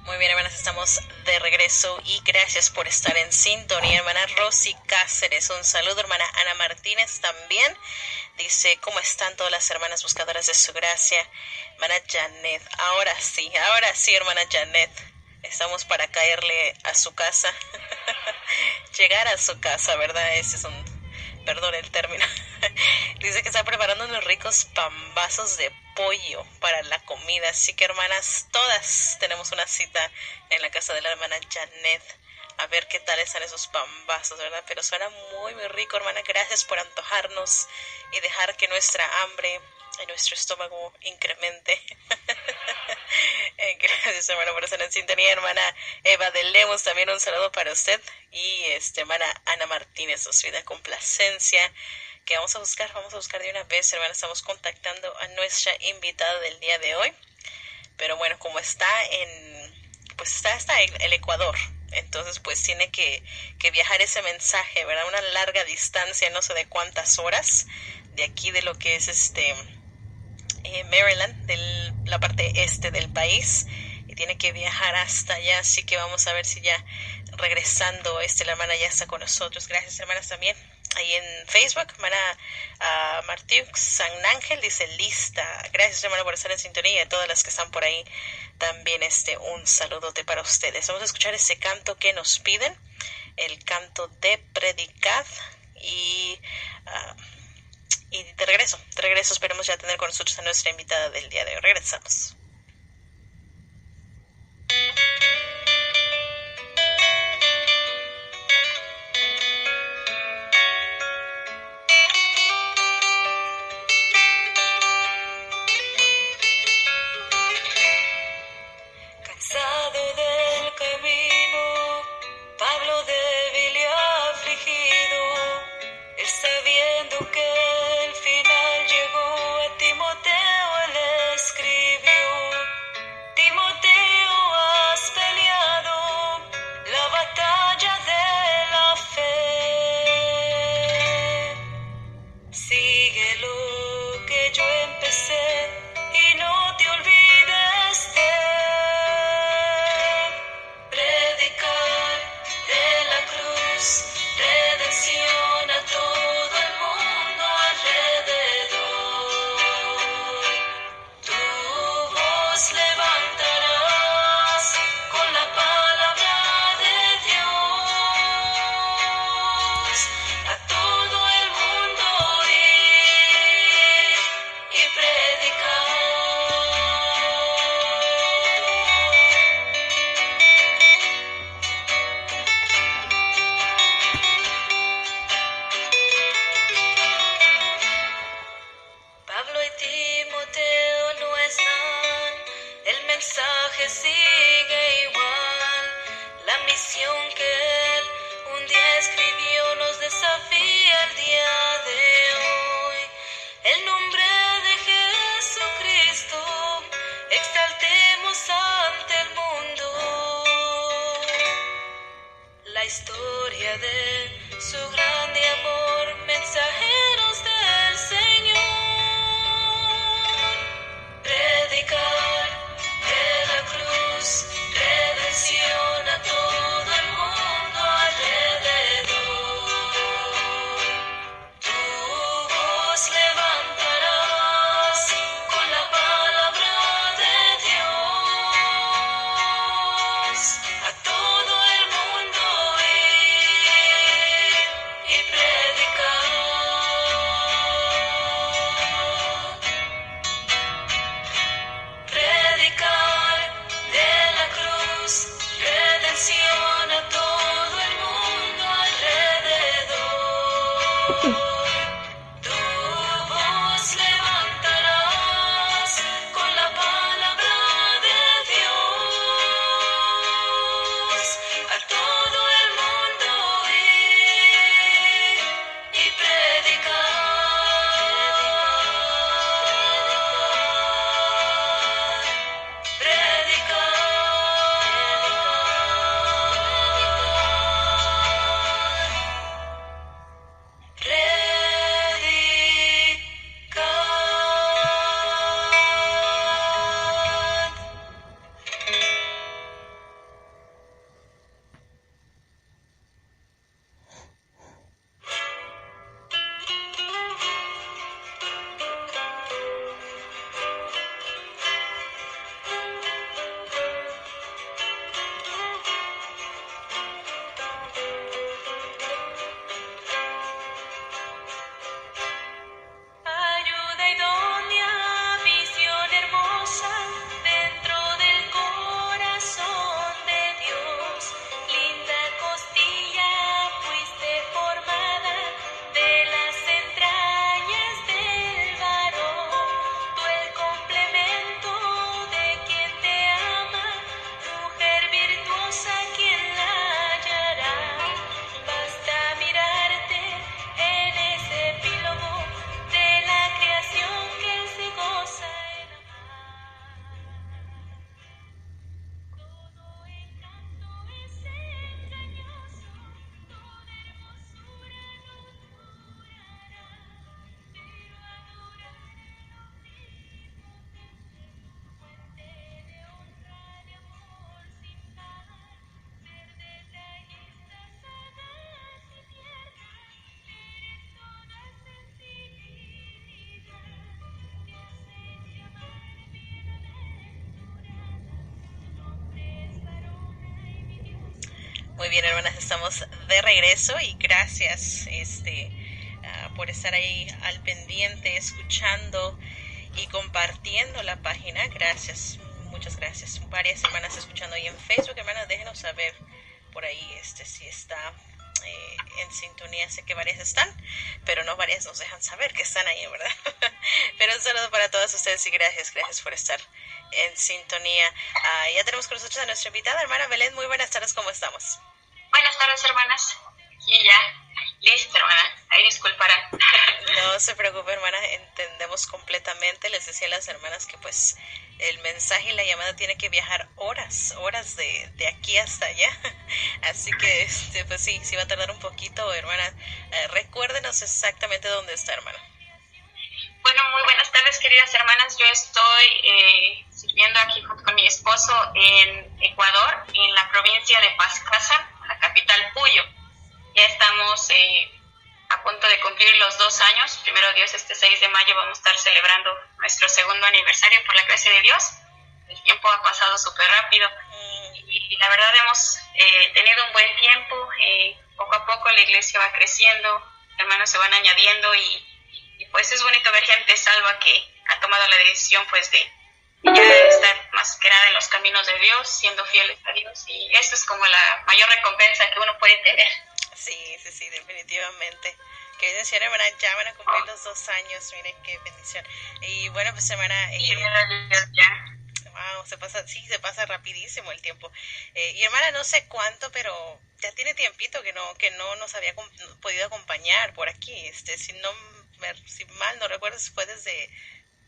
Muy bien, hermanas, estamos de regreso y gracias por estar en sintonía. Hermana Rosy Cáceres, un saludo. Hermana Ana Martínez también dice, ¿cómo están todas las hermanas buscadoras de su gracia? Hermana Janet, ahora sí, hermana Janet, estamos para caerle a su casa, llegar a su casa, ¿verdad? Ese es perdón el término. Dice que está preparando unos ricos pambazos de pollo para la comida. Así que, hermanas, todas tenemos una cita en la casa de la hermana Janet. A ver qué tal están esos pambazos, ¿verdad? Pero suena muy, muy rico, hermana. Gracias por antojarnos y dejar que nuestra hambre en nuestro estómago incremente. Gracias, hermana, por estar en sintonía. Hermana Eva de Lemos, también un saludo para usted. Y hermana Ana Martínez, nos pide complacencia que vamos a buscar de una vez, hermana. Estamos contactando a nuestra invitada del día de hoy, pero bueno, como está está en el Ecuador, entonces pues tiene que viajar ese mensaje, ¿verdad? Una larga distancia, no sé de cuántas horas, de aquí de lo que es Maryland, de la parte este del país, y tiene que viajar hasta allá, así que vamos a ver si ya regresando la hermana ya está con nosotros. Gracias, hermanas, también ahí en Facebook, hermana Martiux San Ángel dice lista. Gracias, hermana, por estar en sintonía, y a todas las que están por ahí también un saludote para ustedes. Vamos a escuchar ese canto que nos piden, el canto de Predicad, y de regreso esperemos ya tener con nosotros a nuestra invitada del día de hoy. Regresamos. Cansado del camino, Pablo débil y afligido, él sabiendo que el final llegó, a Timoteo él escribió. sigue lo que yo empecé y no te olvides de predicar de la cruz, redención a todo el mundo alrededor. Tu voz levantarás con la palabra de Dios, a todo el mundo ir y predicar. Pablo y Timoteo no están, el mensaje sigue igual. La misión que él un día escribió nos desafía el día de hoy. El nombre de Jesucristo exaltemos ante el mundo. La historia de su grande amor, mensajeros del Señor. Predicar de la cruz, redención a todo el mundo alrededor. Tu voz levantarás con la palabra de Dios, a todo el mundo ir y predicar. Predicar de la cruz, redención a todo el mundo alrededor. Tu voz levantarás con la palabra de Dios, a todo el mundo ir y predicar. Ayuda idónea, visión hermosa, dentro del corazón de Dios. Linda costilla, fuiste formada de las entrañas del varón. Tú el complemento de quien te ama, mujer virtuosa, quien la hallará. Basta mirarte en ese epílogo de la creación que él se goza en amar. Todo encanto es engañoso, toda hermosura no durará, pero adorar al Omnipotente, fuente de honra, de amor sin par, ser detallista, sagaz y tierna, eres toda sensibilidad, te hacen llamar bienaventurada, tu nombre es varona y mi Dios. Muy bien, hermanas, estamos de regreso y gracias por estar ahí al pendiente, escuchando y compartiendo la página. Gracias, muchas gracias. Varias hermanas escuchando ahí en Facebook. Hermanas, déjenos saber por ahí si está en sintonía. Sé que varias están, pero no varias nos dejan saber que están ahí, ¿verdad? Pero un saludo para todas ustedes y gracias por estar en sintonía. Ya tenemos con nosotros a nuestra invitada, hermana Belén. Muy buenas tardes, ¿cómo estamos? Buenas tardes, hermanas. Y ya, listo, hermana. Ahí disculparán. No se preocupe, hermana, entendemos completamente. Les decía a las hermanas que pues el mensaje y la llamada tiene que viajar horas de aquí hasta allá. Así que pues sí va a tardar un poquito, hermana. Recuérdenos exactamente dónde está, hermana. Bueno, muy buenas tardes, queridas hermanas. Yo estoy sirviendo aquí junto con mi esposo en Ecuador, en la provincia de Paskaza, la capital Puyo. Ya estamos a punto de cumplir los 2 años. Primero Dios, este 6 de mayo vamos a estar celebrando nuestro segundo aniversario por la gracia de Dios. El tiempo ha pasado súper rápido y la verdad hemos tenido un buen tiempo. Poco a poco la iglesia va creciendo, hermanos se van añadiendo y pues es bonito ver gente salva que ha tomado la decisión pues de ya estar más que nada en los caminos de Dios, siendo fieles a Dios, y eso es como la mayor recompensa que uno puede tener. Sí, definitivamente. Qué bendición, hermana, ya van a cumplir los 2 años, miren qué bendición. Y bueno, pues hermana, Ya. wow, se pasa rapidísimo el tiempo. Y hermana, no sé cuánto, pero ya tiene tiempito que no nos había podido acompañar por aquí. Si mal no recuerdo, fue desde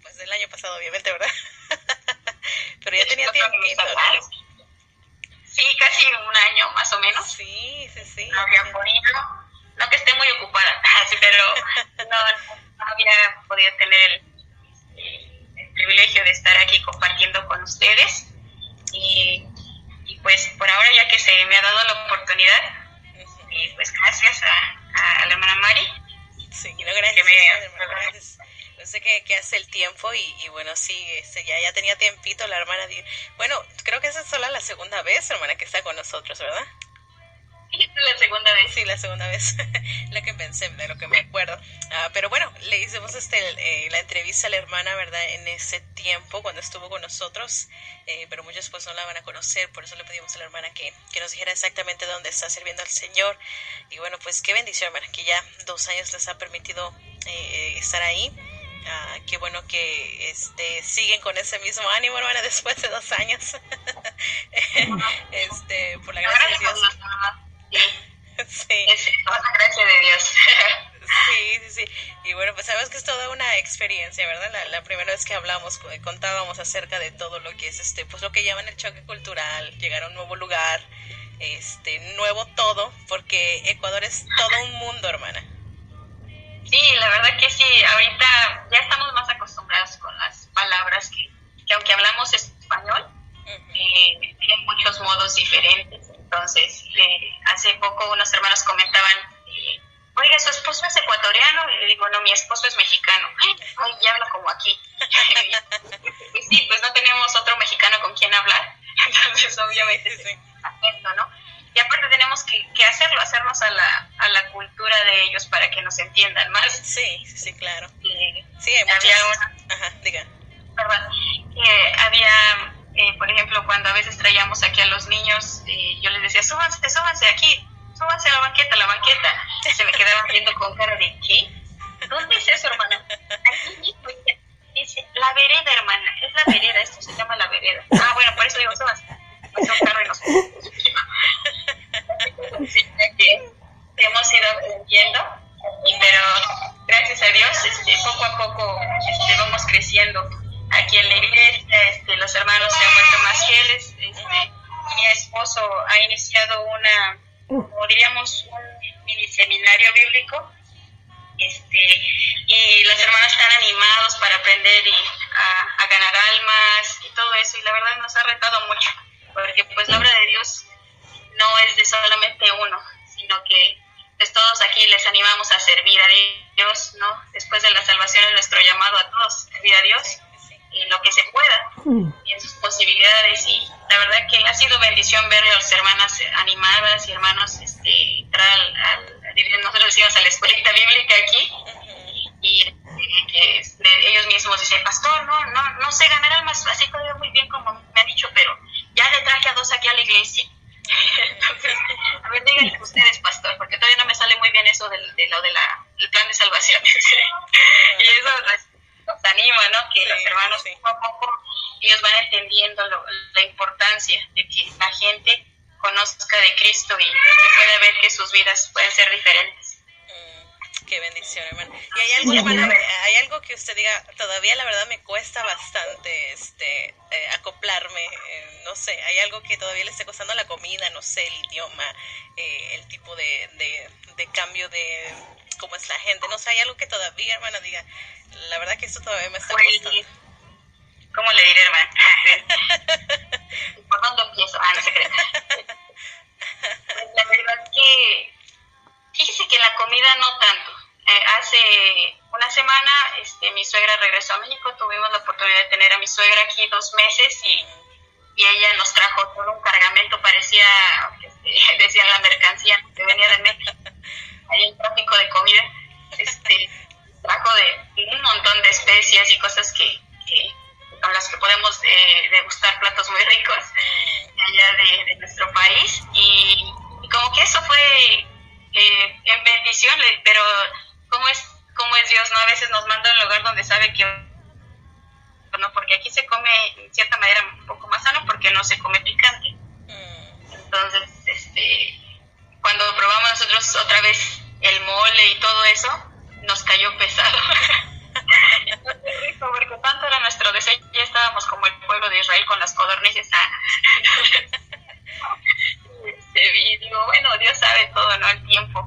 pues del año pasado, obviamente, ¿verdad? Pero ya tenía tiempito. Sí, casi un año más o menos. Sí. No había podido, no que esté muy ocupada, pero no había podido tener el privilegio de estar aquí compartiendo con ustedes. Y pues por ahora, ya que se me ha dado la oportunidad, y pues gracias a la hermana Mari. Sí, no, gracias. Gracias. No sé qué hace el tiempo y bueno, sí, ya tenía tiempito la hermana. Bueno, creo que esa es solo la segunda vez, hermana, que está con nosotros, ¿verdad? Sí, la segunda vez. Sí, la segunda vez, lo que pensé, de lo que me acuerdo. Pero bueno, le hicimos la entrevista a la hermana, ¿verdad? En ese tiempo, cuando estuvo con nosotros, pero muchos pues no la van a conocer, por eso le pedimos a la hermana que nos dijera exactamente dónde está sirviendo al Señor. Y bueno, pues qué bendición, hermana, que ya 2 años les ha permitido estar ahí. Qué bueno que siguen con ese mismo ánimo, hermana, después de 2 años. Por la gracia de Dios. Sí. Es toda la gracia de Dios. Sí. Y bueno, pues sabes que es toda una experiencia, ¿verdad? La primera vez que hablamos, contábamos acerca de todo lo que es pues lo que llaman el choque cultural, llegar a un nuevo lugar, nuevo todo, porque Ecuador es todo un mundo, hermana. Sí, la verdad que sí. Ahorita ya estamos más acostumbrados con las palabras que aunque hablamos español, tienen muchos modos diferentes. Entonces, hace poco unos hermanos comentaban, oiga, ¿su esposo es ecuatoriano? Y le digo, no, mi esposo es mexicano. Ay, ya habla como aquí. Y sí, pues no tenemos otro mexicano con quien hablar. Entonces, obviamente, sí. Acento, ¿no? Y aparte tenemos que hacernos a la cultura de ellos para que nos entiendan más. Sí, claro. Sí, había una... Ajá, diga. Perdón. Había... por ejemplo, cuando a veces traíamos aquí a los niños, yo les decía, súbanse aquí, súbanse a la banqueta. Se me quedaban viendo con cara de, ¿qué? ¿Dónde es eso, hermana? Aquí, dice, la vereda, hermana, es la vereda, esto se llama la vereda. Bueno, por eso digo, súbanse. Pues un carro y nos sí, que hemos ido aprendiendo, pero gracias a Dios, poco a poco vamos creciendo. Aquí en la iglesia, los hermanos se han vuelto más fieles. Mi esposo ha iniciado como diríamos, un mini seminario bíblico. Y los hermanos están animados para aprender y a ganar almas y todo eso. Y la verdad nos ha retado mucho, porque pues la obra de Dios no es de solamente uno, sino que pues todos aquí les animamos a servir a Dios, ¿no? Después de la salvación es nuestro llamado a todos, servir a Dios en lo que se pueda y en sus posibilidades. Y la verdad que ha sido bendición ver a las hermanas animadas y hermanos entrar nosotros decimos a la escuelita bíblica aquí, y que ellos mismos dicen, pastor, no sé ganar almas así todavía muy bien como me ha dicho, pero ya le traje a 2 aquí a la iglesia. Entonces, a ver, díganle ustedes, pastor, porque todavía no me sale muy bien eso del plan de salvación. Y eso nos anima, ¿no? Que los hermanos poco a poco ellos van entendiendo la importancia de que la gente conozca de Cristo y que pueda ver que sus vidas pueden ser diferentes. Qué bendición, hermana. ¿Y hay algo, hermana, hay algo que usted diga, todavía la verdad me cuesta bastante acoplarme, no sé, hay algo que todavía le esté costando la comida, no sé, el idioma, el tipo de cambio de cómo es la gente, no sé, hay algo que todavía, hermana, diga, la verdad que esto todavía me está costando? ¿Cómo le diré, hermana? ¿Por dónde empiezo? No se cree. Pues la verdad que, fíjese que la comida no tanto. Hace una semana mi suegra regresó a México, tuvimos la oportunidad de tener a mi suegra aquí 2 meses y ella nos trajo todo un cargamento, parecía, decían la mercancía que venía de México, hay un tráfico de comida, trajo de un montón de especias y cosas que con las que podemos degustar platos muy ricos de allá de nuestro país y como que eso fue en bendición, pero ¿cómo es Dios? ¿No? A veces nos manda a un lugar donde sabe que no, porque aquí se come en cierta manera un poco más sano porque no se come picante. Entonces, cuando probamos nosotros otra vez el mole y todo eso, nos cayó pesado. Porque tanto era nuestro deseo, ya estábamos como el pueblo de Israel con las codornices. Y digo, bueno, Dios sabe todo, ¿no? El tiempo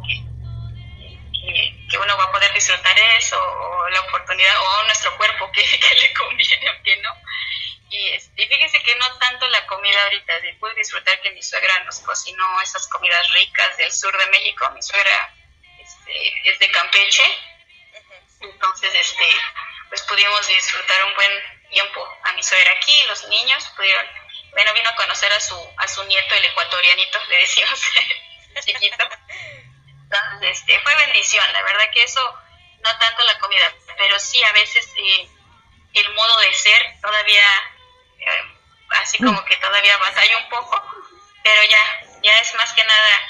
que uno va a poder disfrutar eso, o la oportunidad, o nuestro cuerpo que le conviene o que no. Y fíjese que no tanto la comida ahorita, pude disfrutar que mi suegra nos cocinó esas comidas ricas del sur de México. Mi suegra es de Campeche, entonces pues pudimos disfrutar un buen tiempo a mi suegra aquí. Los niños pudieron, vino a conocer a su nieto, el ecuatorianito, le decimos, chiquito. Entonces, fue bendición, la verdad que eso, no tanto la comida, pero sí a veces el modo de ser todavía, así como que todavía batalla un poco, pero ya es más que nada,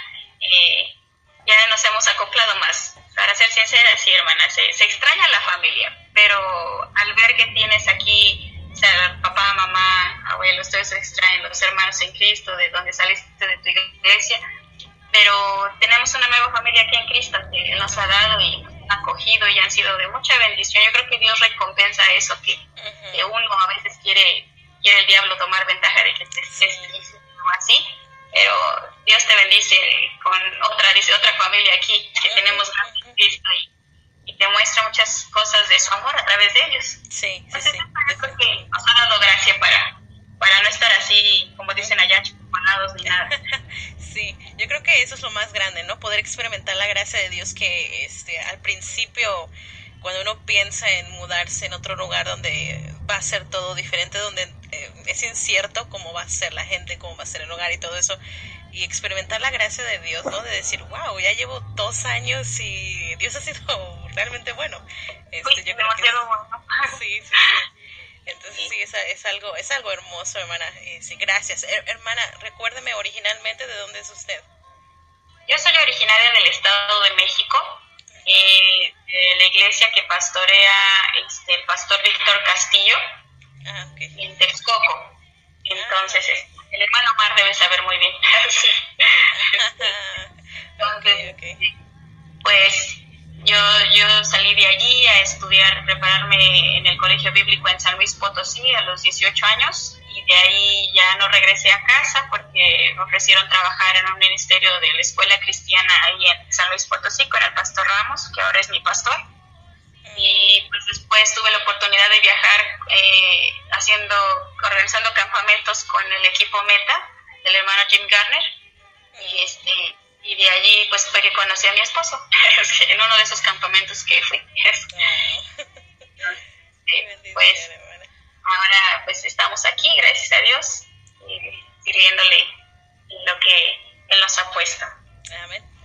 ya nos hemos acoplado más. Para ser sincera, sí, hermana, se extraña la familia, pero al ver que tienes aquí, o sea, papá, mamá, abuelos, todos se extrañan, los hermanos en Cristo, de donde saliste de tu iglesia, pero tenemos una nueva familia aquí en Cristo que nos ha dado y acogido y han sido de mucha bendición. Yo creo que Dios recompensa eso que uno a veces quiere el diablo tomar ventaja de que estés así, pero Dios te bendice con otra familia aquí que tenemos en Cristo y te muestra muchas cosas de su amor a través de ellos. Sí. Yo creo que nos ha dado gracia para no estar así, como dicen allá, chupanados ni nada. Sí, yo creo que eso es lo más grande, ¿no? Poder experimentar la gracia de Dios que al principio, cuando uno piensa en mudarse en otro lugar donde va a ser todo diferente, donde es incierto cómo va a ser la gente, cómo va a ser el lugar y todo eso, y experimentar la gracia de Dios, ¿no? De decir, wow, ya llevo 2 años y Dios ha sido realmente bueno. Yo creo que sí. Entonces sí, es algo hermoso, hermana. Sí, gracias. Hermana, recuérdeme originalmente de dónde es usted. Yo soy originaria del Estado de México, de la iglesia que pastorea el pastor Víctor Castillo, en Texcoco. Entonces, el hermano Mar debe saber muy bien. Sí. Entonces, pues yo salí de allí a estudiar, prepararme en el colegio bíblico en San Luis Potosí a los 18 años y de ahí ya no regresé a casa porque me ofrecieron trabajar en un ministerio de la escuela cristiana ahí en San Luis Potosí con el pastor Ramos, que ahora es mi pastor. Y pues después tuve la oportunidad de viajar organizando campamentos con el equipo Meta del hermano Jim Garner y de allí pues fue que conocí a mi esposo en uno de esos campamentos que fui. Pues ahora pues estamos aquí, gracias a Dios, sirviéndole lo que Él nos ha puesto.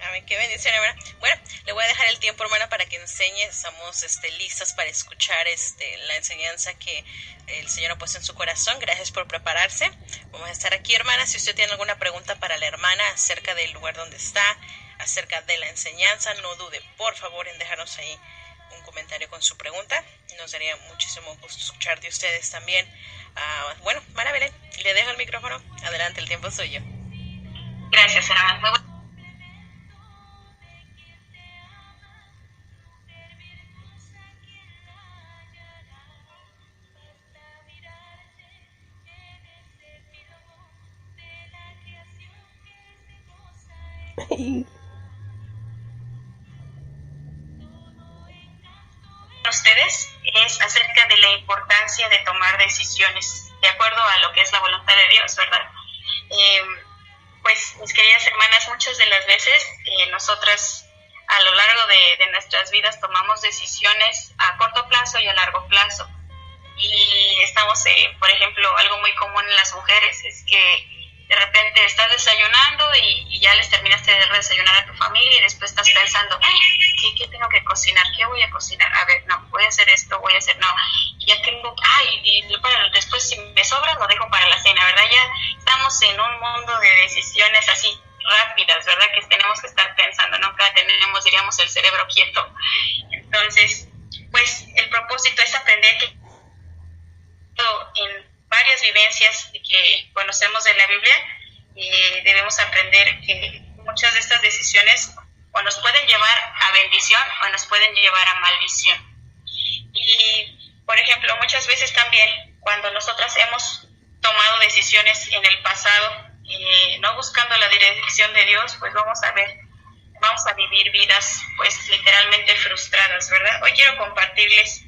Amén, qué bendición, hermana. Bueno, le voy a dejar el tiempo, hermana, para que enseñe. Estamos listas para escuchar la enseñanza que el Señor ha puesto en su corazón. Gracias por prepararse. Vamos a estar aquí, hermana. Si usted tiene alguna pregunta para la hermana acerca del lugar donde está, acerca de la enseñanza, no dude, por favor, en dejarnos ahí un comentario con su pregunta. Nos daría muchísimo gusto escuchar de ustedes también. Bueno, hermana Belén, le dejo el micrófono. Adelante, el tiempo es suyo. Gracias, hermana. Muy Ustedes es acerca de la importancia de tomar decisiones de acuerdo a lo que es la voluntad de Dios, ¿verdad? Pues, mis queridas hermanas, muchas de las veces nosotras a lo largo de nuestras vidas tomamos decisiones a corto plazo y a largo plazo. Y estamos, por ejemplo, algo muy común en las mujeres es que de repente estás desayunando y ya les terminaste de desayunar a tu familia y después estás pensando, ¿qué tengo que cocinar? ¿Qué voy a cocinar? A ver, no, voy a hacer esto, voy a hacer, no. Y ya tengo, después si me sobra lo dejo para la cena, ¿verdad? Ya estamos en un mundo de decisiones así rápidas, ¿verdad? Que tenemos que estar pensando, nunca tenemos, diríamos, el cerebro quieto. Entonces, pues el propósito es aprender que en varias vivencias que conocemos de la Biblia, debemos aprender que muchas de estas decisiones o nos pueden llevar a bendición o nos pueden llevar a maldición. Y, por ejemplo, muchas veces también cuando nosotras hemos tomado decisiones en el pasado, no buscando la dirección de Dios, pues vamos a vivir vidas pues literalmente frustradas, ¿verdad? Hoy quiero compartirles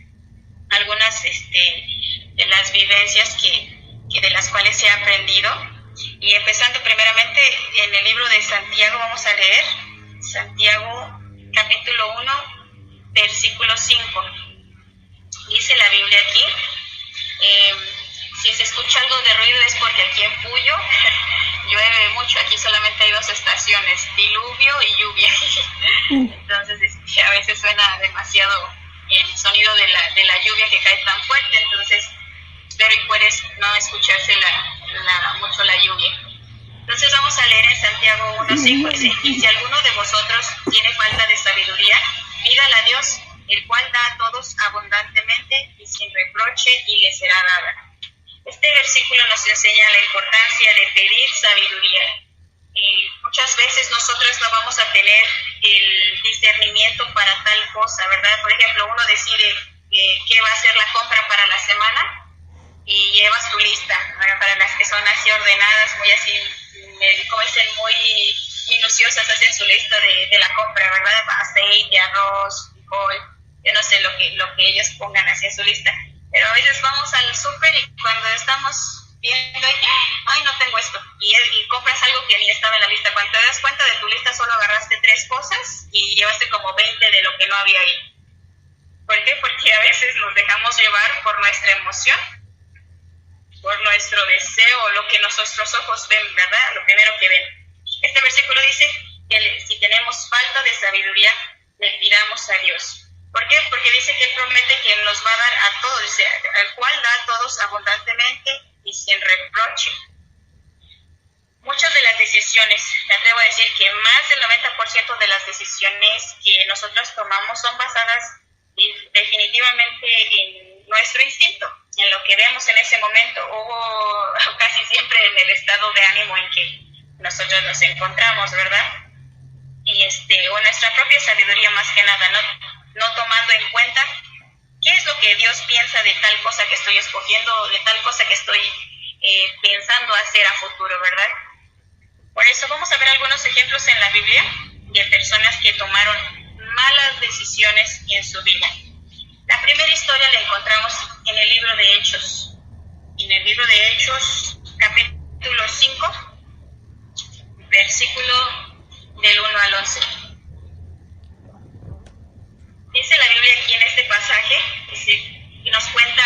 algunas de las vivencias que de las cuales he aprendido, y empezando primeramente en el libro de Santiago. Vamos a leer Santiago capítulo 1 versículo 5. Dice la Biblia aquí, si se escucha algo de ruido es porque aquí en Puyo llueve mucho. Aquí solamente hay dos estaciones, diluvio y lluvia. Entonces a veces suena demasiado el sonido de la lluvia que cae tan fuerte, entonces espero y puedes no escucharse mucho la lluvia. Entonces vamos a leer en Santiago 1:5, dice, y si alguno de vosotros tiene falta de sabiduría, pídala a Dios, el cual da a todos abundantemente y sin reproche, y le será dada. Este versículo nos enseña la importancia de pedir sabiduría. Muchas veces nosotros no vamos a tener el discernimiento para tal cosa, ¿verdad? Por ejemplo, uno decide qué va a ser la compra para la semana y llevas tu lista. Ahora, para las que son así ordenadas, muy así, como dicen, muy minuciosas, hacen su lista de la compra, ¿verdad? Aceite, arroz, frijol, yo no sé lo que ellos pongan así en su lista. Pero a veces vamos al súper y cuando estamos viendo, no tengo esto, y compras algo que ni estaba en la lista. Cuando te das cuenta de tu lista solo agarraste 3 cosas y llevaste como 20 de lo que no había ahí. ¿Por qué? Porque a veces nos dejamos llevar por nuestra emoción, por nuestro deseo, lo que nuestros ojos ven, ¿verdad? Lo primero que ven. Este versículo dice que si tenemos falta de sabiduría, le pidamos a Dios. ¿Por qué? Porque dice que Él promete que nos va a dar a todos, dice, al cual da a todos abundantemente y sin reproche. Muchas de las decisiones, me atrevo a decir que más del 90% de las decisiones que nosotros tomamos son basadas definitivamente en nuestro instinto, en lo que vemos en ese momento, o casi siempre en el estado de ánimo en que nosotros nos encontramos, ¿verdad? Y o nuestra propia sabiduría más que nada, no tomando en cuenta qué es lo que Dios piensa de tal cosa que estoy escogiendo, o de tal cosa que estoy pensando hacer a futuro, ¿verdad? Por eso vamos a ver algunos ejemplos en la Biblia de personas que tomaron malas decisiones en su vida. La primera historia la encontramos en el libro de Hechos. En el libro de Hechos, capítulo 5, versículo del 1 al 11. Dice la Biblia aquí en este pasaje, y nos cuenta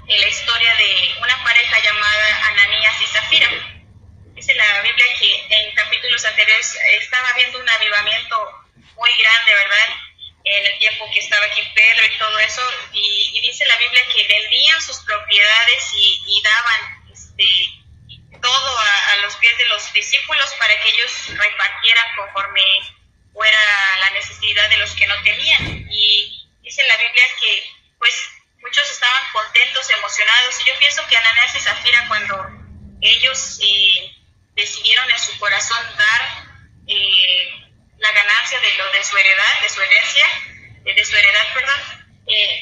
la historia de una pareja llamada Ananías y Zafira. Dice la Biblia que en capítulos anteriores estaba habiendo un avivamiento muy grande, ¿verdad? En el tiempo que estaba aquí Pedro y todo eso, y dice la Biblia que vendían sus propiedades y daban todo a los pies de los discípulos para que ellos repartieran conforme fuera la necesidad de los que no tenían. Y dice la Biblia que pues muchos estaban contentos, emocionados, y yo pienso que Ananías y Zafira, cuando ellos decidieron en su corazón dar la ganancia de su heredad,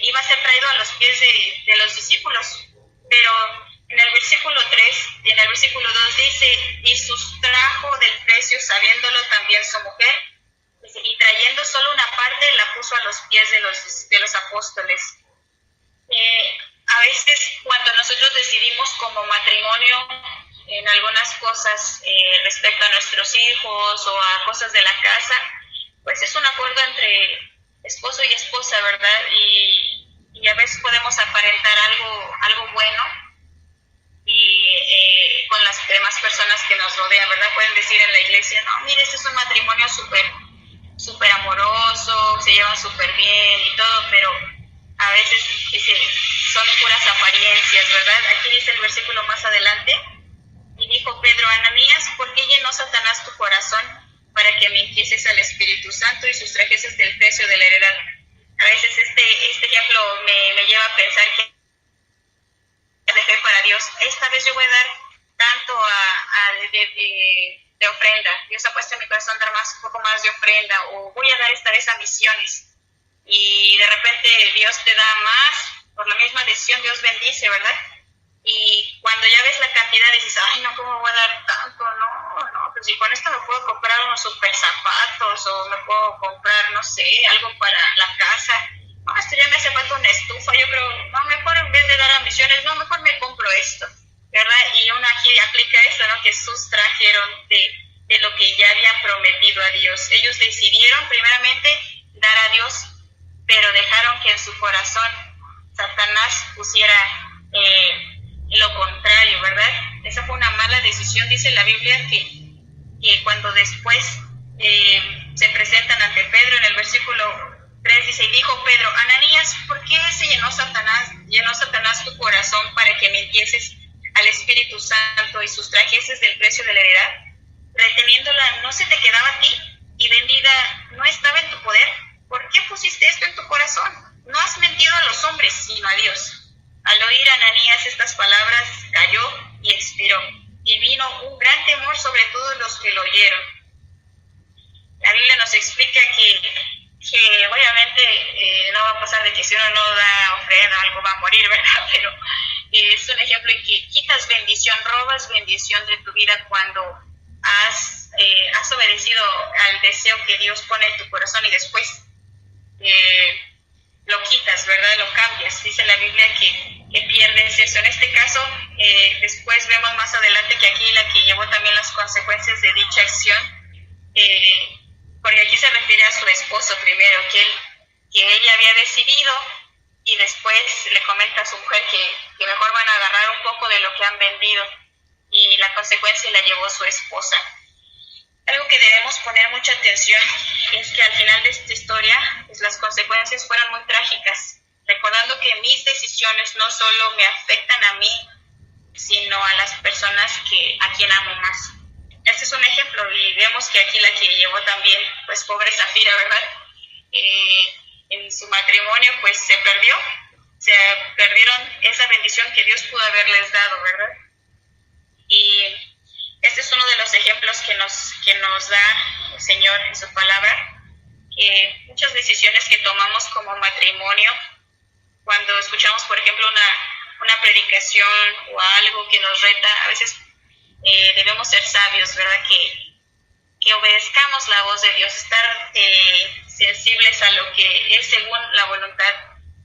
iba a ser traído a los pies de los discípulos. Pero en el versículo 3, en el versículo 2 dice y sustrajo del precio, sabiéndolo también su mujer, y trayendo solo una parte, la puso a los pies de los apóstoles. A veces cuando nosotros decidimos como matrimonio en algunas cosas respecto a nuestros hijos o a cosas de la casa, pues es un acuerdo entre esposo y esposa, ¿verdad? Y a veces podemos aparentar algo bueno y con las demás personas que nos rodean, ¿verdad? Pueden decir en la iglesia, no, mire, este es un matrimonio súper amoroso, se llevan súper bien y todo, pero a veces son puras apariencias, ¿verdad? Aquí dice el versículo más adelante, y dijo Pedro, Ananías, ¿por qué llenó Satanás tu corazón para que mintieses al Espíritu Santo y sustrajeses del precio de la heredad? A veces este ejemplo me lleva a pensar que de fe para Dios, esta vez yo voy a dar tanto de ofrenda, Dios ha puesto en mi corazón dar un poco más de ofrenda, o voy a dar esta vez a misiones, y de repente Dios te da más, por la misma decisión Dios bendice, ¿verdad? Y cuando ya ves la cantidad dices, ay no, ¿cómo voy a dar tanto? No, pues si con esto me puedo comprar unos super zapatos, o me puedo comprar, no sé, algo para la casa. No, esto ya me hace falta una estufa, yo creo, no, mejor en vez de dar ambiciones, no, mejor me compro esto, ¿verdad? Y uno aquí aplica eso, ¿no? Que sustrajeron de lo que ya habían prometido a Dios. Ellos decidieron primeramente dar a Dios, pero dejaron que en su corazón Satanás pusiera lo contrario, ¿verdad? Esa fue una mala decisión. Dice la Biblia que cuando después se presentan ante Pedro, en el versículo 3 dice, y dijo Pedro, Ananías, ¿por qué se llenó Satanás tu corazón para que mintieses al Espíritu Santo y sustrajeses del precio de la heredad? Reteniéndola no se te quedaba a ti, y vendida no estaba en tu poder. ¿Por qué pusiste esto en tu corazón? No has mentido a los hombres, sino a Dios. Al oír Ananías estas palabras, cayó y expiró, y vino un gran temor sobre todos los que lo oyeron. La Biblia nos explica que obviamente no va a pasar de que si uno no da ofrenda algo va a morir, ¿verdad? Pero es un ejemplo en que quitas bendición, robas bendición de tu vida cuando has obedecido al deseo que Dios pone en tu corazón, y después lo quitas, ¿verdad? Lo cambias. Dice la Biblia que pierdes eso. En este caso, después vemos más adelante que aquí la que llevó también las consecuencias de dicha acción, porque aquí se refiere a su esposo primero, que ella había decidido, y después le comenta a su mujer que mejor van a agarrar un poco de lo que han vendido, y la consecuencia la llevó su esposa. Algo que debemos poner mucha atención es que al final de esta historia, pues las consecuencias fueron muy trágicas, recordando que mis decisiones no solo me afectan a mí, sino a las personas a quien amo más. Este es un ejemplo, y vemos que aquí la que llevó también, pues pobre Zafira, ¿verdad? En su matrimonio, pues se perdieron esa bendición que Dios pudo haberles dado, ¿verdad? Y este es uno de los ejemplos que nos da el Señor en su palabra, que muchas decisiones que tomamos como matrimonio, cuando escuchamos, por ejemplo, una predicación o algo que nos reta, a veces debemos ser sabios, ¿verdad? Que obedezcamos la voz de Dios, estar sensibles a lo que es según la voluntad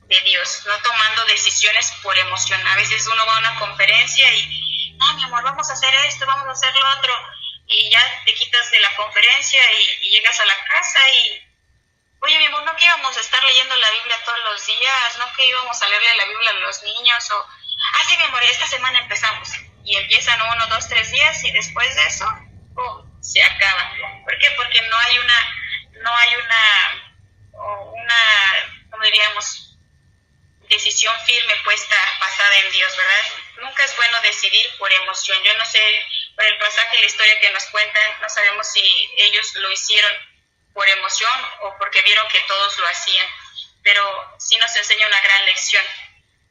de Dios, no tomando decisiones por emoción. A veces uno va a una conferencia y, no, mi amor, vamos a hacer esto, vamos a hacer lo otro, y ya te quitas de la conferencia y llegas a la casa y, oye, mi amor, ¿no que íbamos a estar leyendo la Biblia todos los días? ¿No que íbamos a leerle la Biblia a los niños? O, sí, mi amor, esta semana empezamos. Y empiezan 1, 2, 3 días, y después de eso, se acaba. ¿Por qué? Porque no hay una, ¿cómo diríamos?, decisión firme puesta, basada en Dios, ¿verdad? Nunca es bueno decidir por emoción. Yo no sé, por el pasaje y la historia que nos cuentan, no sabemos si ellos lo hicieron por emoción o porque vieron que todos lo hacían, pero sí nos enseña una gran lección,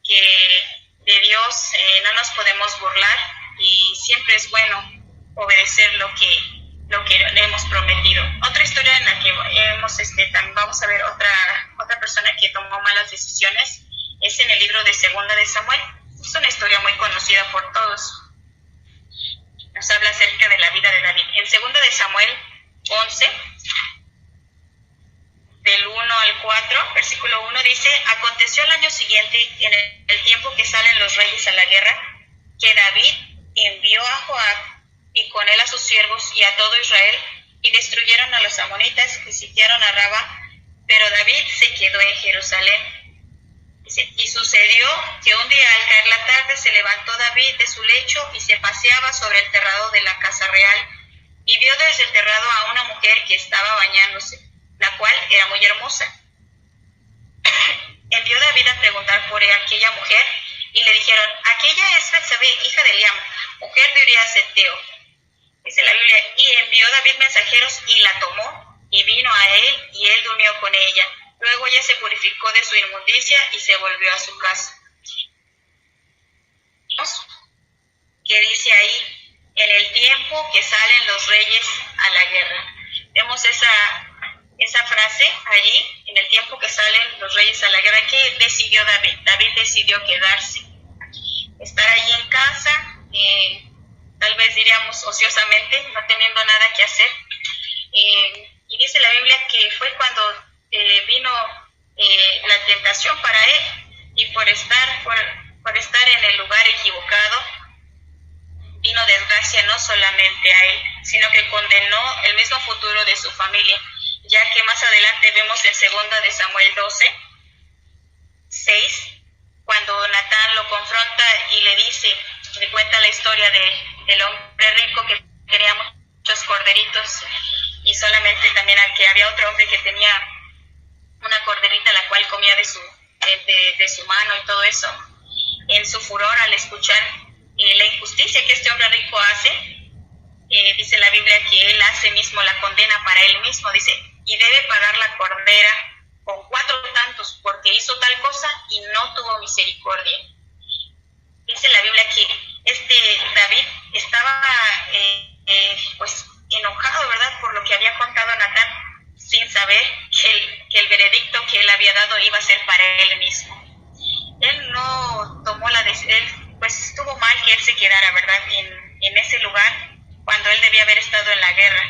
que de Dios no nos podemos burlar, y siempre es bueno obedecer lo que le hemos prometido. Otra historia en la que también vamos a ver otra persona que tomó malas decisiones es en el libro de Segunda de Samuel. Es una historia muy conocida por todos. nos habla acerca de la vida de David. En 2 de Samuel 11, del 1 al 4, versículo 1 dice: aconteció el año siguiente, en el tiempo que salen los reyes a la guerra, que David envió a Joab y con él a sus siervos y a todo Israel, y destruyeron a los amonitas y sitiaron a Rabá, pero David se quedó en Jerusalén. Dice, y sucedió que un día al caer la tarde se levantó David de su lecho y se paseaba sobre el terrado de la casa real, y vio desde el terrado a una mujer que estaba bañándose, la cual era muy hermosa. Envió David a preguntar por aquella mujer, y le dijeron: aquella es Betsabé, hija de Eliam, mujer de Urías Heteo. Dice la Biblia: y envió David mensajeros y la tomó, y vino a él, y él durmió con ella. Luego ella se purificó de su inmundicia y se volvió a su casa. ¿Qué dice ahí? En el tiempo que salen los reyes a la guerra. Vemos esa frase allí, en el tiempo que salen los reyes a la guerra. ¿Qué decidió David? David decidió quedarse, estar allí en casa, tal vez diríamos ociosamente, no teniendo nada que hacer. Y dice la Biblia que fue cuando vino la tentación para él, y por estar en el lugar equivocado, vino desgracia no solamente a él, sino que condenó el mismo futuro de su familia, ya que más adelante vemos en 2 de Samuel 12, 6, cuando Natán lo confronta y le cuenta la historia del hombre rico que tenía muchos corderitos, y solamente también al que había otro hombre que tenía una corderita la cual comía de su mano y todo eso. En su furor, al escuchar la injusticia que este hombre rico hace, dice la Biblia que él hace mismo la condena para él mismo. Dice: y debe pagar la cordera con 4 tantos, porque hizo tal cosa y no tuvo misericordia. Dice la Biblia que David estaba pues enojado, ¿verdad?, por lo que había contado Natán, sin saber que el veredicto que él había dado iba a ser para él mismo. Él no tomó la decisión, pues estuvo mal que él se quedara, ¿verdad?, en ese lugar cuando él debía haber estado en la guerra.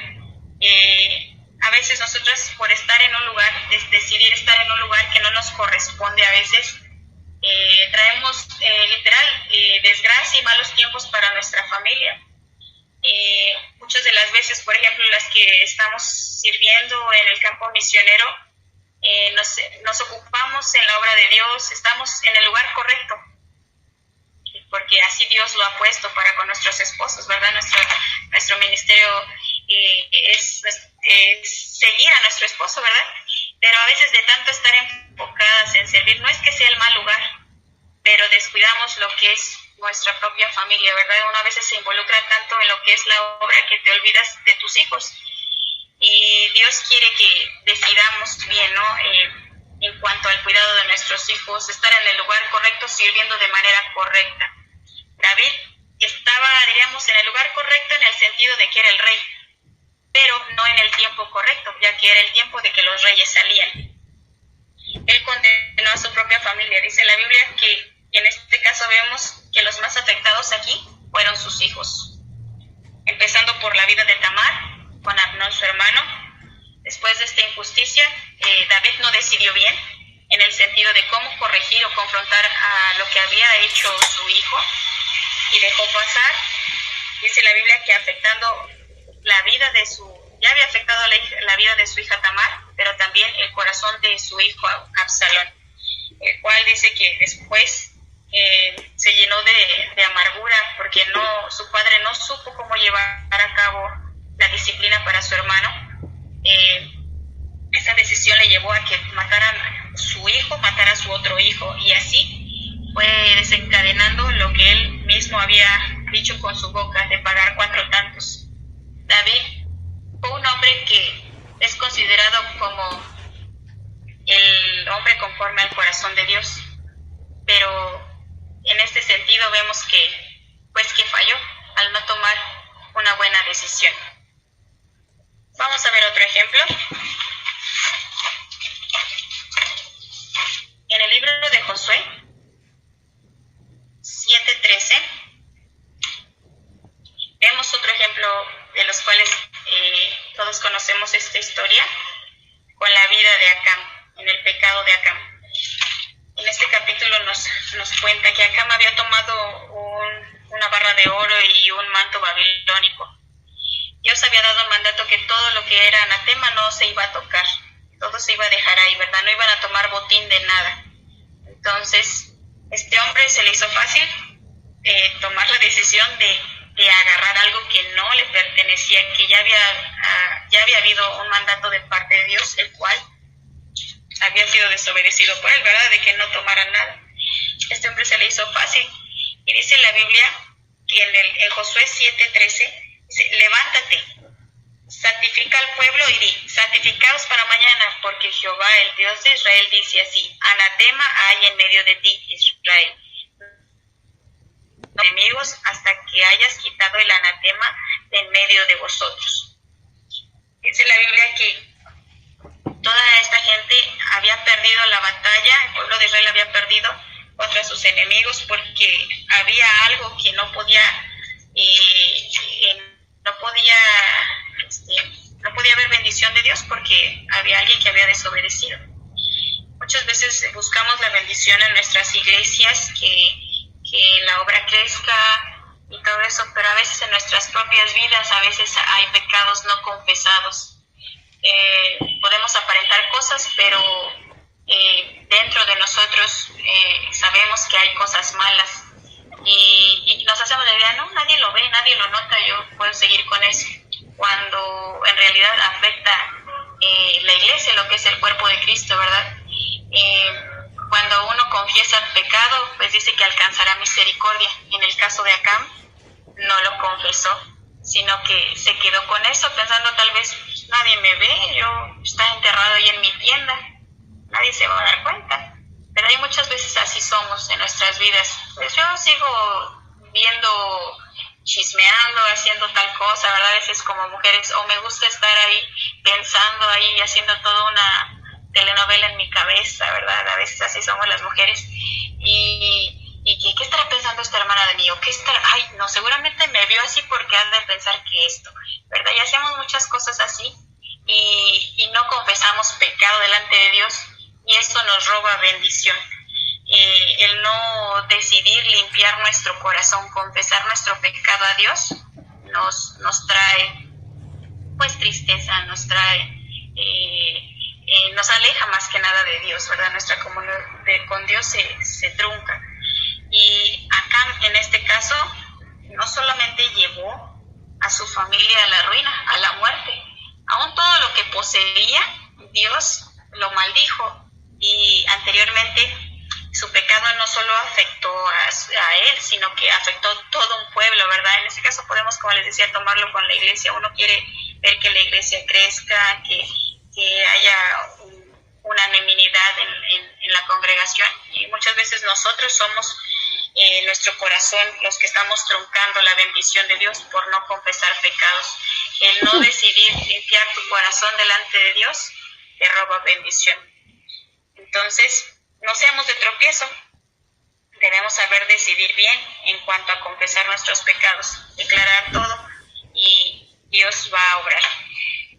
A veces nosotros, por estar en un lugar, decidir estar en un lugar que no nos corresponde, a veces traemos literal desgracia y malos tiempos para nuestra familia. Muchas de las veces, por ejemplo, las que estamos sirviendo en el campo misionero, nos ocupamos en la obra de Dios, estamos en el lugar correcto, porque así Dios lo ha puesto para con nuestros esposos, ¿verdad? Nuestro ministerio es seguir a nuestro esposo, ¿verdad? Pero a veces de tanto estar enfocadas en servir, no es que sea el mal lugar, pero descuidamos lo que es nuestra propia familia, ¿verdad? Una vez se involucra tanto en lo que es la obra que te olvidas de tus hijos. Y Dios quiere que decidamos bien, ¿no? En cuanto al cuidado de nuestros hijos, estar en el lugar correcto, sirviendo de manera correcta. David estaba, diríamos, en el lugar correcto en el sentido de que era el rey, pero no en el tiempo correcto, ya que era el tiempo de que los reyes salían. Él condenó a su propia familia. Dice la Biblia que en este caso vemos que los más afectados aquí fueron sus hijos, empezando por la vida de Tamar, con Amnón su hermano. Después de esta injusticia, David no decidió bien en el sentido de cómo corregir o confrontar a lo que había hecho su hijo, y dejó pasar. Dice la Biblia que afectando la vida ya había afectado la vida de su hija Tamar, pero también el corazón de su hijo Absalón, el cual dice que después se llenó de amargura porque su padre no supo cómo llevar a cabo la disciplina para su hermano. Esa decisión le llevó a que mataran a su hijo, matara a su otro hijo, y así fue desencadenando lo que él mismo había dicho con su boca, de pagar 4 tantos. David fue un hombre que es considerado como el hombre conforme al corazón de Dios, pero en este sentido vemos que falló al no tomar una buena decisión. Vamos a ver otro ejemplo. En el libro de Josué 7:13 vemos otro relacionamos esta historia con la vida de Acán, en el pecado de Acán. En este capítulo nos cuenta que Acán había tomado una barra de oro y un manto babilónico. Dios había dado mandato que todo lo que era anatema no se iba a tocar, todo se iba a dejar ahí, ¿verdad? No iban a tomar botín de nada. Entonces, este hombre se le hizo fácil tomar la decisión de agarrar algo que no le pertenecía, que ya había habido un mandato de parte de Dios, el cual había sido desobedecido por él, ¿verdad? De que no tomara nada. Este hombre se le hizo fácil. Y dice la Biblia que en Josué 7:13, dice, levántate, santifica al pueblo y di, santificaos para mañana, porque Jehová, el Dios de Israel, dice así, anatema hay en medio de ti, Israel. Enemigos hasta que hayas quitado el anatema de en medio de vosotros. Dice la Biblia que toda esta gente había perdido la batalla, el pueblo de Israel había perdido contra sus enemigos porque había algo que no podía haber bendición de Dios porque había alguien que había desobedecido. Muchas veces buscamos la bendición en nuestras iglesias, que la obra crezca y todo eso, pero a veces en nuestras propias vidas a veces hay pecados no confesados. Podemos aparentar cosas, pero dentro de nosotros sabemos que hay cosas malas y nos hacemos la idea, no, nadie lo ve, nadie lo nota, yo puedo seguir con eso, cuando en realidad afecta la iglesia, lo que es el cuerpo de Cristo, ¿verdad? Cuando uno confiesa el pecado, pues dice que alcanzará misericordia. En el caso de Acán, no lo confesó, sino que se quedó con eso, pensando tal vez, nadie me ve, yo está enterrado ahí en mi tienda, nadie se va a dar cuenta. Pero hay muchas veces así somos en nuestras vidas. Pues yo sigo viendo, chismeando, haciendo tal cosa, ¿verdad? A veces como mujeres, o me gusta estar ahí pensando ahí, haciendo toda una telenovela en mi cabeza, ¿verdad? A veces así somos las mujeres. ¿Y qué estará pensando esta hermana de mí? ¿O qué estará? Ay, no, seguramente me vio así porque ha de pensar que esto, ¿verdad? Y hacemos muchas cosas así y no confesamos pecado delante de Dios y eso nos roba bendición. El no decidir limpiar nuestro corazón, confesar nuestro pecado a Dios, nos trae pues tristeza, nos aleja más que nada de Dios, ¿verdad? Nuestra comunión con Dios se trunca. Y Acán, en este caso, no solamente llevó a su familia a la ruina, a la muerte, aún todo lo que poseía, Dios lo maldijo. Y anteriormente su pecado no solo afectó a él, sino que afectó todo un pueblo, ¿verdad? En este caso podemos, como les decía, tomarlo con la iglesia. Uno quiere ver que la iglesia crezca, que haya unanimidad en la congregación, y muchas veces nosotros somos nuestro corazón los que estamos truncando la bendición de Dios por no confesar pecados. El no decidir limpiar tu corazón delante de Dios te roba bendición. Entonces, no seamos de tropiezo, debemos saber decidir bien en cuanto a confesar nuestros pecados, declarar todo y Dios va a obrar.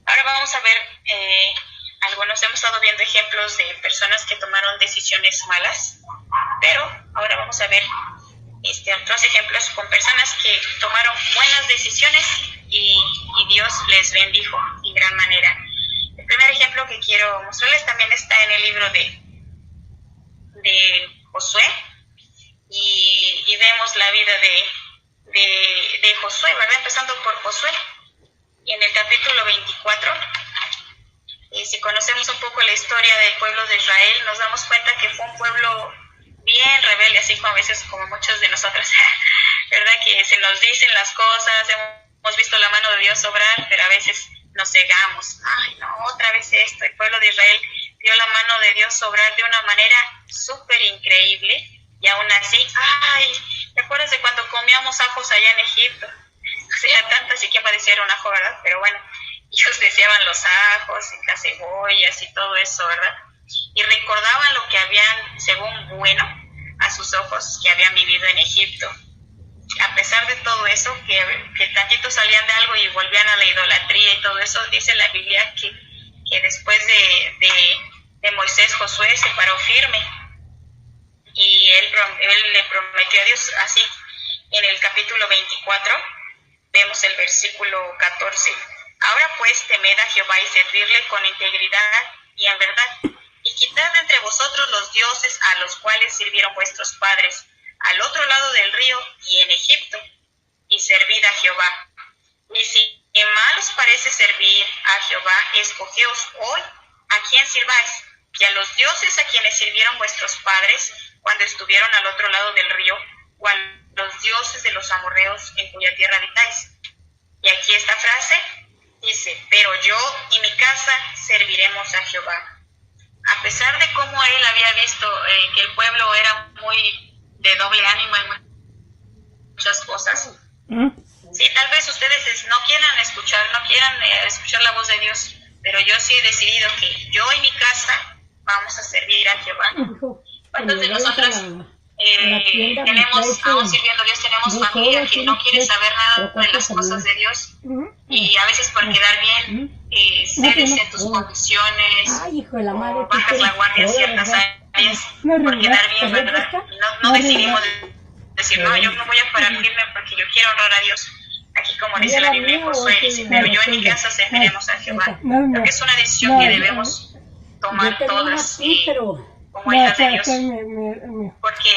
Ahora vamos a ver algunos, hemos estado viendo ejemplos de personas que tomaron decisiones malas, pero ahora vamos a ver otros ejemplos con personas que tomaron buenas decisiones y Dios les bendijo en gran manera. El primer ejemplo que quiero mostrarles también está en el libro de Josué y vemos la vida de Josué, ¿verdad? Empezando por Josué. Y en el capítulo 24, y si conocemos un poco la historia del pueblo de Israel, nos damos cuenta que fue un pueblo bien rebelde, así como a veces como muchos de nosotros, ¿verdad? Que se nos dicen las cosas, hemos visto la mano de Dios obrar, pero a veces nos cegamos. Ay, no, otra vez esto. El pueblo de Israel vio la mano de Dios obrar de una manera súper increíble y aún así, ay, ¿te acuerdas de cuando comíamos ajos allá en Egipto? O sea, tanto así que parecía un ajo, ¿verdad? Pero bueno, ellos deseaban los ajos y las cebollas y todo eso, ¿verdad? Y recordaban lo que habían, según bueno, a sus ojos, que habían vivido en Egipto. a pesar de todo eso, que tantito salían de algo y volvían a la idolatría y todo eso, dice la Biblia que después de Moisés, Josué se paró firme y él le prometió a Dios. Así, en el capítulo 24 vemos el versículo 14. Ahora pues temed a Jehová y servirle con integridad y en verdad, y quitad de entre vosotros los dioses a los cuales sirvieron vuestros padres al otro lado del río y en Egipto, y servid a Jehová. Y si mal os parece servir a Jehová, escogeos hoy a quién sirváis, y a los dioses a quienes sirvieron vuestros padres cuando estuvieron al otro lado del río, o a los dioses de los amorreos en cuya tierra habitáis. Y aquí esta frase dice, pero yo y mi casa serviremos a Jehová. A pesar de cómo él había visto que el pueblo era muy de doble ánimo en muchas cosas. Sí, tal vez ustedes no quieran escuchar la voz de Dios, pero yo sí he decidido que yo y mi casa vamos a servir a Jehová. ¿Cuántos de nosotros aún sirviendo a Dios, tenemos familia que no quiere saber nada de las cosas de Dios? Y a veces por quedar bien, cedes en tus condiciones, o bajas la guardia en ciertas áreas, por quedar bien, ¿verdad? No decidimos decir, no, yo no voy a parar firme porque yo quiero honrar a Dios. Aquí, como dice la Biblia, Josué dice, pero yo en mi casa serviremos a Jehová. Porque es una decisión que debemos tomar todas como hijas de Dios, porque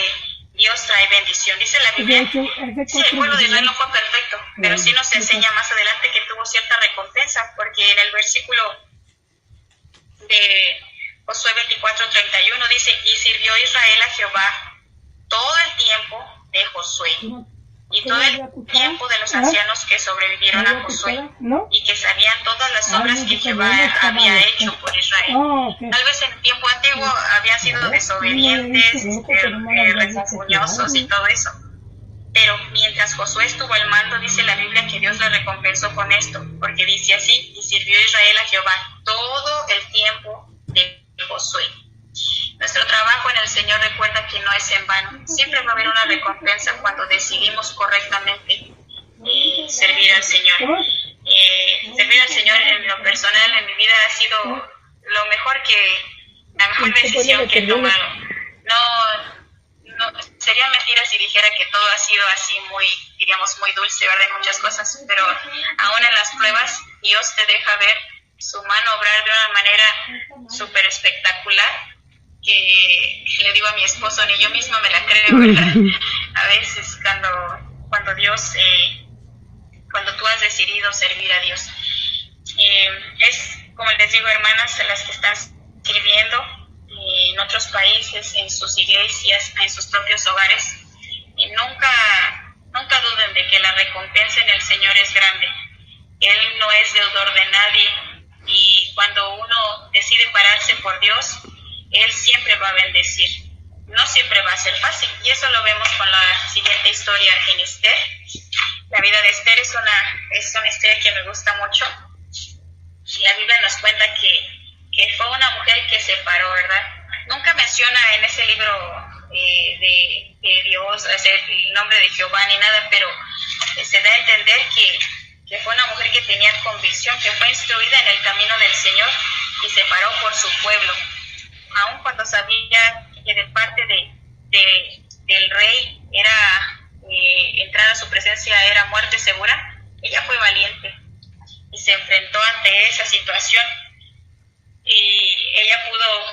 Dios trae bendición. Dice la Biblia, sí, el pueblo de Israel no fue perfecto, pero sí nos enseña más adelante que tuvo cierta recompensa, porque en el versículo de Josué 24:31 dice, y sirvió Israel a Jehová todo el tiempo de Josué y todo el tiempo de los ancianos que sobrevivieron a Josué y que sabían todas las obras que Jehová había hecho por Israel. Tal vez en tiempo antiguo habían sido desobedientes, refunfuñosos y todo eso, pero mientras Josué estuvo al mando, dice la Biblia que Dios le recompensó con esto, porque dice así, y sirvió Israel a Jehová todo el tiempo de Josué. Nuestro trabajo en el Señor, recuerda que no es en vano. Siempre va a haber una recompensa cuando decidimos correctamente servir al Señor. Servir al Señor en lo personal, en mi vida, ha sido la mejor decisión que he tomado. No, sería mentira si dijera que todo ha sido así muy dulce, ¿verdad? En muchas cosas, pero aún en las pruebas, Dios te deja ver su mano obrar de una manera súper espectacular, que le digo a mi esposo, ni yo misma me la creo, ¿verdad? A veces cuando Dios, cuando tú has decidido servir a Dios, es como les digo, hermanas, a las que están sirviendo en otros países, en sus iglesias, en sus propios hogares, y nunca duden de que la recompensa en el Señor es grande. Él no es deudor de nadie, y cuando uno decide pararse por Dios, Él siempre va a bendecir. No siempre va a ser fácil, y eso lo vemos con la siguiente historia en Esther. La vida de Esther es una historia que me gusta mucho. La Biblia nos cuenta que fue una mujer que se paró, ¿verdad? Nunca menciona en ese libro de Dios, el nombre de Jehová ni nada, pero se da a entender que fue una mujer que tenía convicción, que fue instruida en el camino del Señor y se paró por su pueblo. Aun cuando sabía que de parte del rey entrar a su presencia era muerte segura, ella fue valiente y se enfrentó ante esa situación, y ella pudo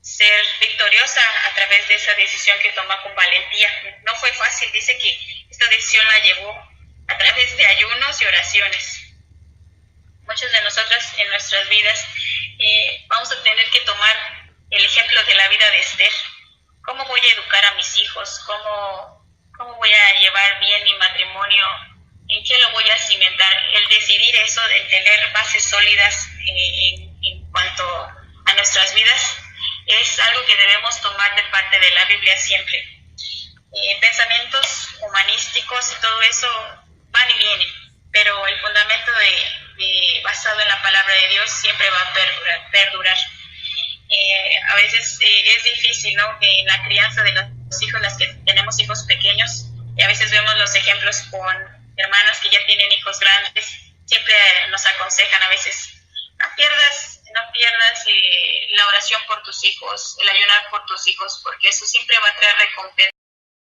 ser victoriosa a través de esa decisión que tomó con valentía. No fue fácil, dice que esta decisión la llevó a través de ayunos y oraciones. Muchos de nosotros en nuestras vidas vamos a tener que tomar el ejemplo de la vida de Esther. ¿Cómo voy a educar a mis hijos? ¿Cómo voy a llevar bien mi matrimonio? ¿En qué lo voy a cimentar? El decidir eso, el tener bases sólidas en cuanto a nuestras vidas, es algo que debemos tomar de parte de la Biblia siempre. Pensamientos humanísticos y todo eso van y vienen, pero el fundamento basado en la palabra de Dios siempre va a perdurar. A veces es difícil, ¿no? En la crianza de los hijos, las que tenemos hijos pequeños, Y a veces vemos los ejemplos con hermanas que ya tienen hijos grandes, siempre nos aconsejan a veces, no pierdas la oración por tus hijos, el ayunar por tus hijos, porque eso siempre va a traer recompensa.